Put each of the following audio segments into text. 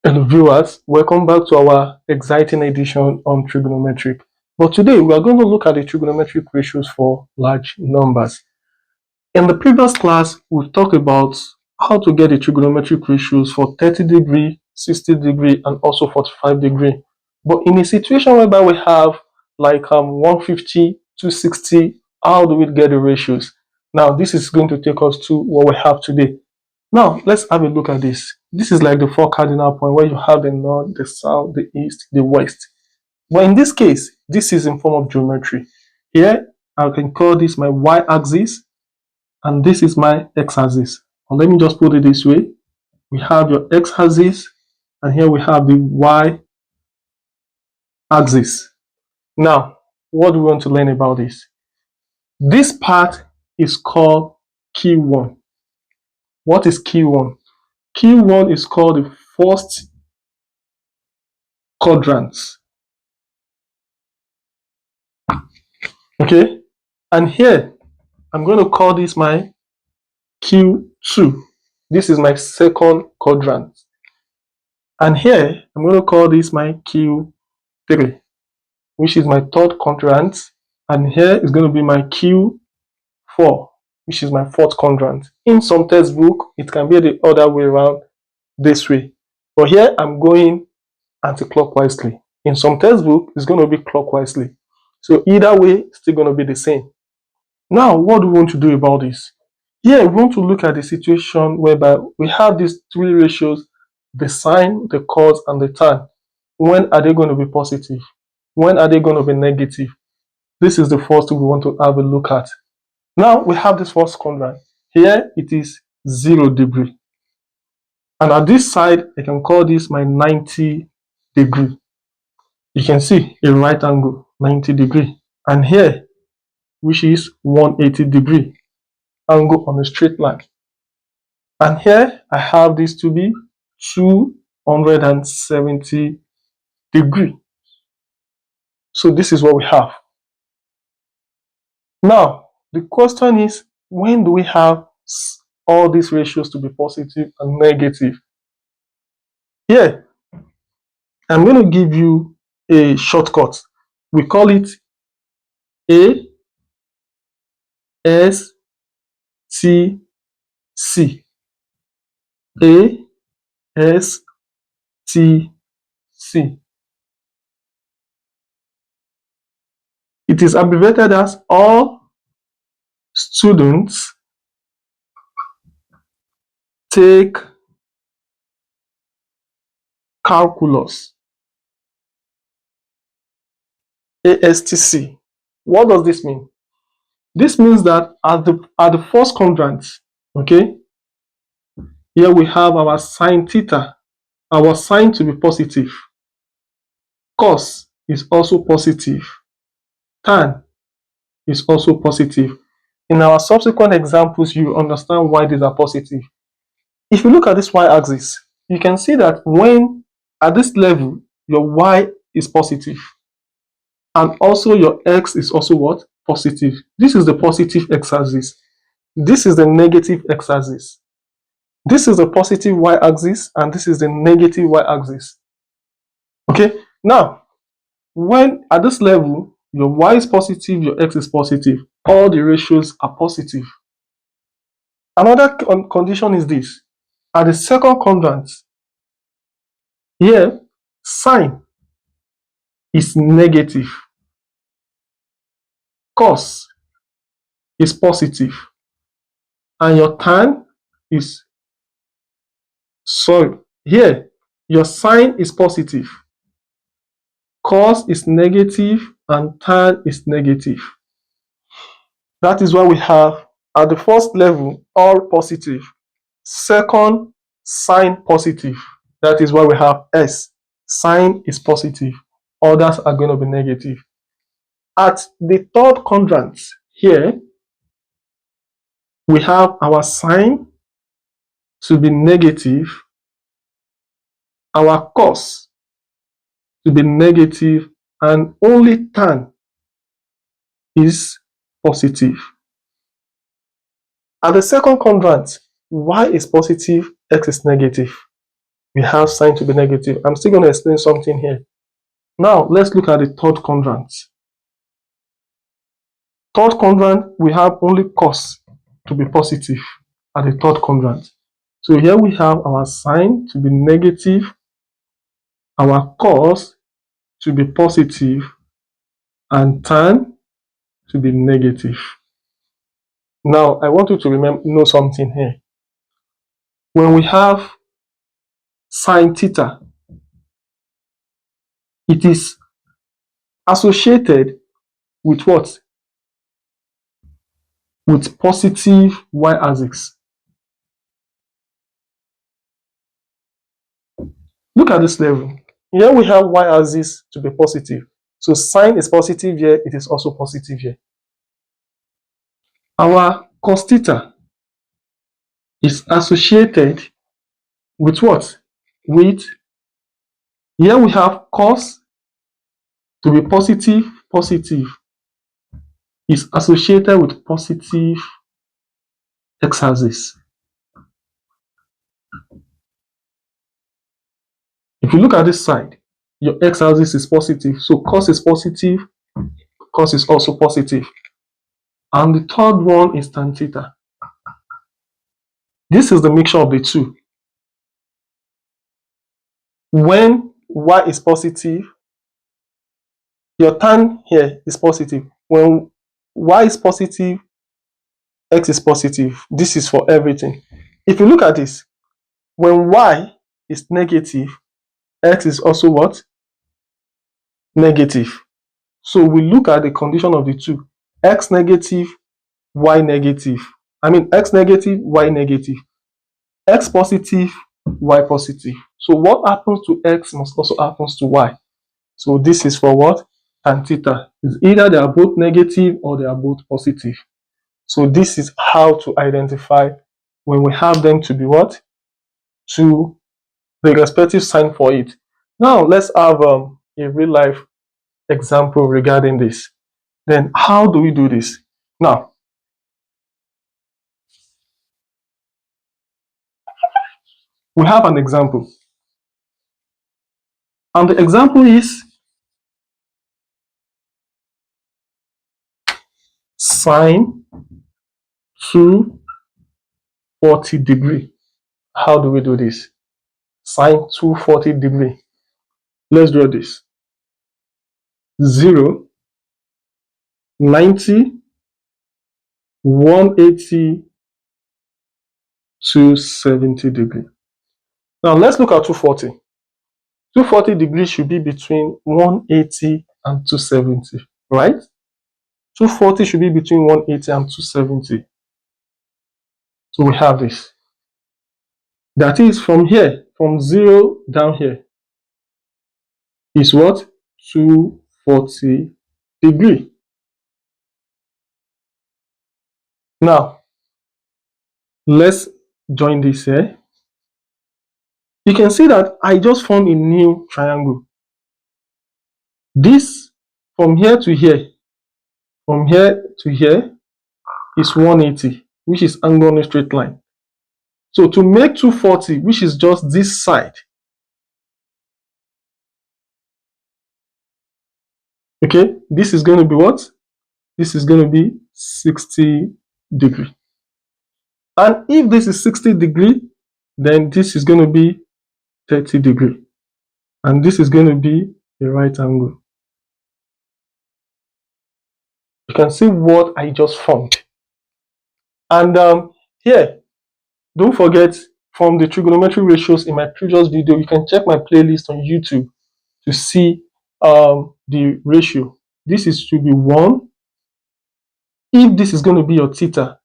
Hello viewers, welcome back to our exciting edition on trigonometry. But today we are going to look at the trigonometric ratios for large numbers. In the previous class, we've talked about how to get the trigonometric ratios for 30 degree, 60 degree, and also 45 degree. But in a situation whereby we have like 150, 260, how do we get the ratios? Now, this is going to take us to what we have today. Now, let's have a look at this. This is like the four cardinal points where you have the north, the south, the east, the west. But in this case, this is in form of geometry. Here, I can call this my y-axis, and this is my x-axis. Or let me just put it this way. We have your x-axis, and here we have the y-axis. Now, what do we want to learn about this? This part is called Q1. What is Q1? Q1 is called the first quadrant. Okay, and here I'm going to call this my Q2. This is my second quadrant. And here I'm going to call this my Q3, which is my third quadrant. And here is going to be my Q4, which is my fourth quadrant. In some textbook, it can be the other way around this way. But here I'm going anti-clockwise. In some textbook, it's going to be clockwise. So either way, it's still going to be the same. Now, what do we want to do about this? Here, we want to look at the situation whereby we have these three ratios, the sine, the cos, and the tan. When are they going to be positive? When are they going to be negative? This is the first thing we want to have a look at. Now, we have this first quadrant. Here, it is 0 degree. And at this side, I can call this my 90 degree. You can see a right angle, 90 degree. And here, which is 180 degree angle on a straight line. And here I have this to be 270 degree. So this is what we have. Now, the question is, when do we have all these ratios to be positive and negative? Here, I'm going to give you a shortcut. We call it A, S, T, C. A, S, T, C. It is abbreviated as all students take calculus. ASTC. What does this mean? This means that at the first quadrant, okay, here we have our sine theta, our sine to be positive. Cos is also positive. Tan is also positive. In our subsequent examples, you understand why these are positive. If you look at this y-axis, you can see that when at this level, your y is positive. And also your x is also what? Positive. This is the positive x-axis. This is the negative x-axis. This is the positive y-axis, and this is the negative y-axis. Okay, now, when at this level, your y is positive, your x is positive, all the ratios are positive. Another condition is this. At the second quadrant, here, sine is negative. Cos is positive. And your tan is, sorry, here, your sine is positive. Cos is negative and tan is negative. That is why we have at the first level all positive. Second, sine positive. That is why we have S. Sine is positive. Others are going to be negative. At the third quadrant here, we have our sine to be negative, our cos to be negative, and only tan is positive. At the second quadrant, y is positive, x is negative. we have sine to be negative. I'm still going to explain something here. Now, let's look at the third quadrant. Third quadrant, we have only cos to be positive at the third quadrant. So here we have our sine to be negative, our cos to be positive, and tan to be negative. Now, I want you to know something here. When we have sine theta, it is associated with what? With positive y-axis. Look at this level. Here we have y-axis to be positive. So sine is positive here, it is also positive here. Our cos theta is associated with what? With, here we have cos to be positive, positive is associated with positive x-axis. If you look at this side, your x-axis is positive, so cos is positive, cos is also positive. And the third one is tan theta. This is the mixture of the two. When y is positive, your tan here is positive. When y is positive, x is positive. This is for everything. If you look at this, when y is negative, x is also what? Negative. So we look at the condition of the two. X negative, y negative. X negative, y negative. X positive, y positive. So what happens to x must also happen to y. So this is for what? Tan theta. It's either they are both negative or they are both positive. So this is how to identify when we have them to be what? To the respective sign for it. Now let's have a real life example regarding this. Then how do we do this? Now, we have an example. And the example is sine 240 degree. How do we do this? Sine 240 degree. Let's draw this. 0, 90, 180, 270 degree. Now let's look at 240. 240 degrees should be between 180 and 270, right? 240 should be between 180 and 270. So we have this. That is from here, from 0 down here, is what? 240 degree. Now, let's join this here. You can see that I just formed a new triangle. This, from here to here, from here to here, is 180, which is angle on a straight line. So to make 240, which is just this side, okay, this is going to be what? This is going to be 60 degree. And if this is 60 degree, then this is going to be 30 degree. And this is going to be a right angle. You can see what I just formed. And here, don't forget, from the trigonometry ratios in my previous video, you can check my playlist on YouTube to see the ratio. This is to be 1. If this is going to be your theta,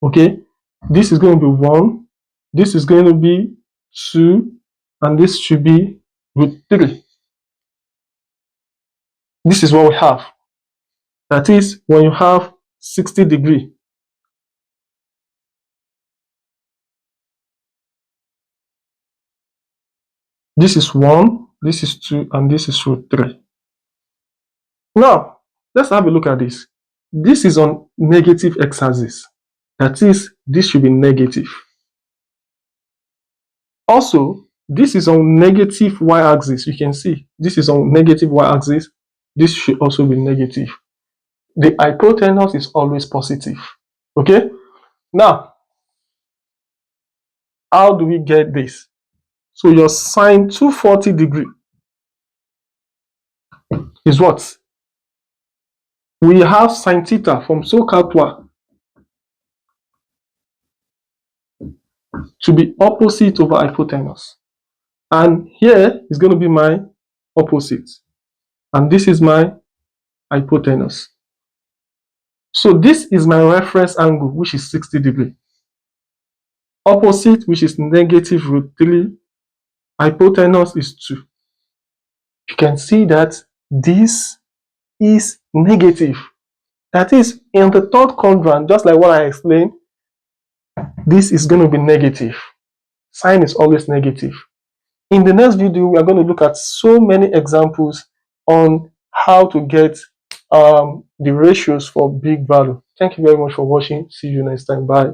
okay, this is going to be 1, this is going to be 2, and this should be root 3. This is what we have. That is, when you have 60 degree, this is 1, this is 2, and this is root 3. Now, let's have a look at this. This is on negative x-axis. That is, this should be negative. Also, this is on negative y-axis. You can see this is on negative y-axis. This should also be negative. The hypotenuse is always positive. Okay? Now, how do we get this? So your sine 240 degree is what? We have sine theta from SOHCAHTOA to be opposite over hypotenuse. And here is going to be my opposite. And this is my hypotenuse. So this is my reference angle, which is 60 degree. Opposite, which is negative root 3. Hypotenuse is 2. You can see that this is negative. That is, in the third quadrant, just like what I explained, this is going to be negative. Sine is always negative. In the next video, we are going to look at so many examples on how to get the ratios for big value. Thank you very much for watching. See you next time. Bye.